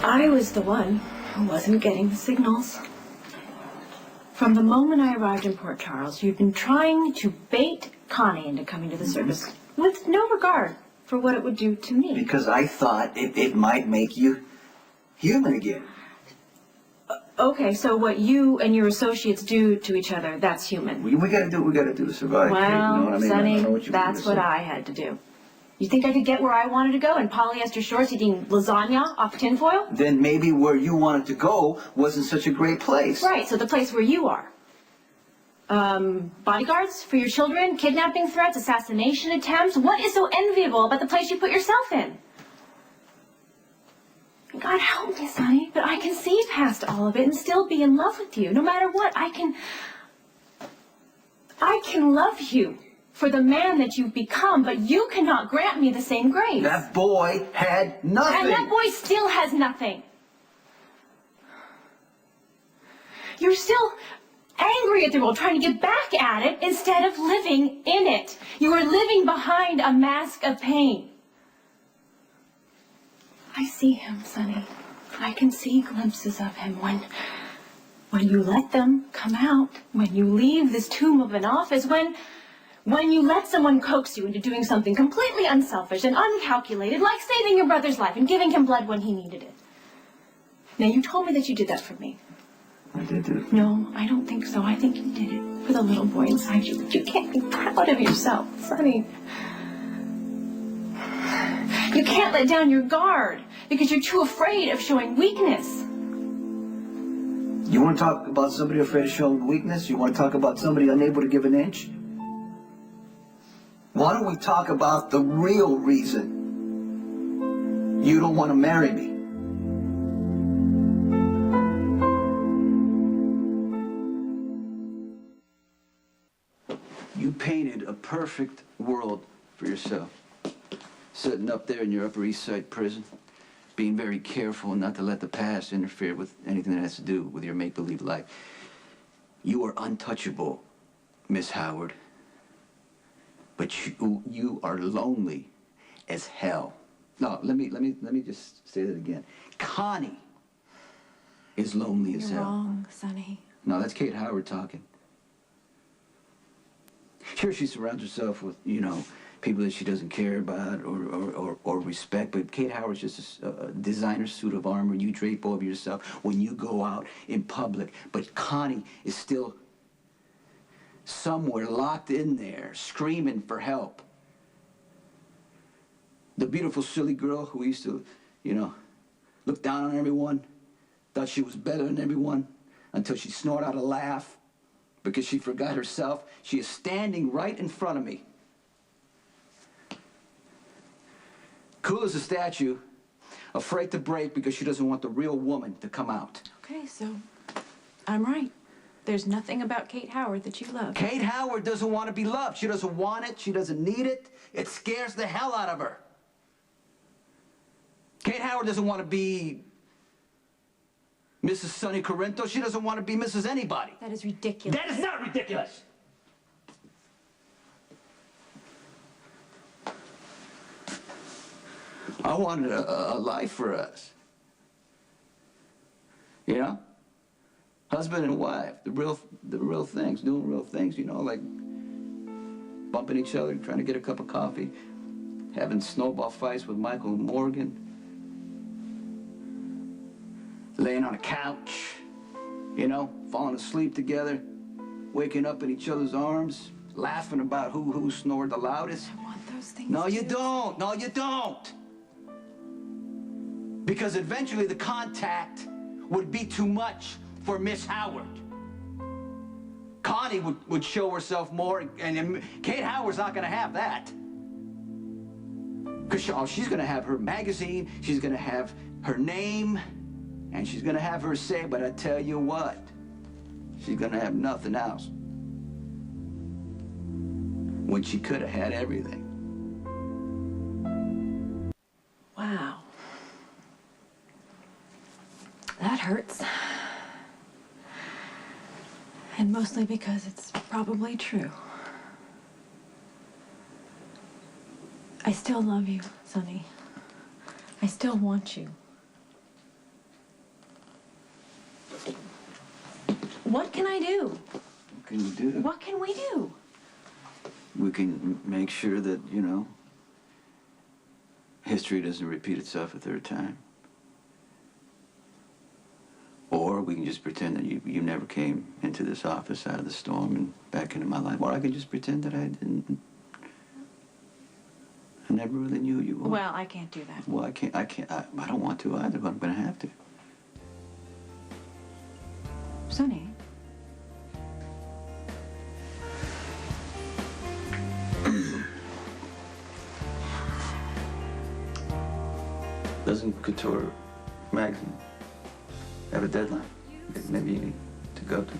I was the one who wasn't getting the signals. From the moment I arrived in Port Charles, you've been trying to bait Connie into coming to the service with no regard for what it would do to me. Because I thought it might make you human again. Okay, so what you and your associates do to each other, that's human. We gotta do what we gotta do to survive. Well, Kate, you know what I mean? Sonny, that's what I had to do. You think I could get where I wanted to go in polyester shorts eating lasagna off tinfoil? Then maybe where you wanted to go wasn't such a great place. Right, so the place where you are. Bodyguards for your children, kidnapping threats, assassination attempts. What is so enviable about the place you put yourself in? God help me, Sonny, but I can see past all of it and still be in love with you. No matter what, I can love you for the man that you've become, but you cannot grant me the same grace. That boy had nothing. And that boy still has nothing. You're still angry at the world, trying to get back at it instead of living in it. You are living behind a mask of pain. I see him, Sonny. I can see glimpses of him when you let them come out, when you leave this tomb of an office, when you let someone coax you into doing something completely unselfish and uncalculated, like saving your brother's life and giving him blood when he needed it. Now, you told me that you did that for me. I did do it. No, I don't think so. I think you did it for the little boy inside you. But you can't be proud of yourself, Sonny. You can't let down your guard because you're too afraid of showing weakness. You want to talk about somebody afraid of showing weakness? You want to talk about somebody unable to give an inch? Why don't we talk about the real reason you don't want to marry me? You painted a perfect world for yourself. Sitting up there in your Upper East Side prison, being very careful not to let the past interfere with anything that has to do with your make-believe life. You are untouchable, Miss Howard. But you are lonely as hell. No, let me just say that again. Connie is lonely as hell. You're wrong, Sonny. No, that's Kate Howard talking. Sure, she surrounds herself with, you know, people that she doesn't care about or respect, but Kate Howard's just a designer suit of armor you drape over yourself when you go out in public. But Connie is still somewhere locked in there, screaming for help. The beautiful, silly girl who used to, you know, look down on everyone, thought she was better than everyone, until she snorted out a laugh because she forgot herself. She is standing right in front of me. Cool as a statue, afraid to break because she doesn't want the real woman to come out. Okay, so I'm right. There's nothing about Kate Howard that you love. Kate Howard doesn't want to be loved. She doesn't want it. She doesn't need it. It scares the hell out of her. Kate Howard doesn't want to be Mrs. Sonny Corinto. She doesn't want to be Mrs. Anybody. That is ridiculous. That is not ridiculous. I wanted a life for us. You know? Husband and wife, the real things, doing real things, you know, like bumping each other, trying to get a cup of coffee, having snowball fights with Michael Morgan, laying on a couch, you know, falling asleep together, waking up in each other's arms, laughing about who snored the loudest. I want those things. No, you don't. No, you don't. Because eventually the contact would be too much for Miss Howard. Connie would show herself more, and Kate Howard's not going to have that. Because she's going to have her magazine, she's going to have her name, and she's going to have her say, but I tell you what, she's going to have nothing else. When she could have had everything. Wow. That hurts. And mostly because it's probably true. I still love you, Sonny. I still want you. What can I do? What can you do? What can we do? We can make sure that, you know, history doesn't repeat itself a third time. Or we can just pretend that you never came into this office out of the storm and back into my life. Or I can just pretend that I never really knew you. Well, I can't do that. Well, I don't want to either, but I'm gonna have to. Sonny. Doesn't Couture magazine have a deadline that maybe you need to go to?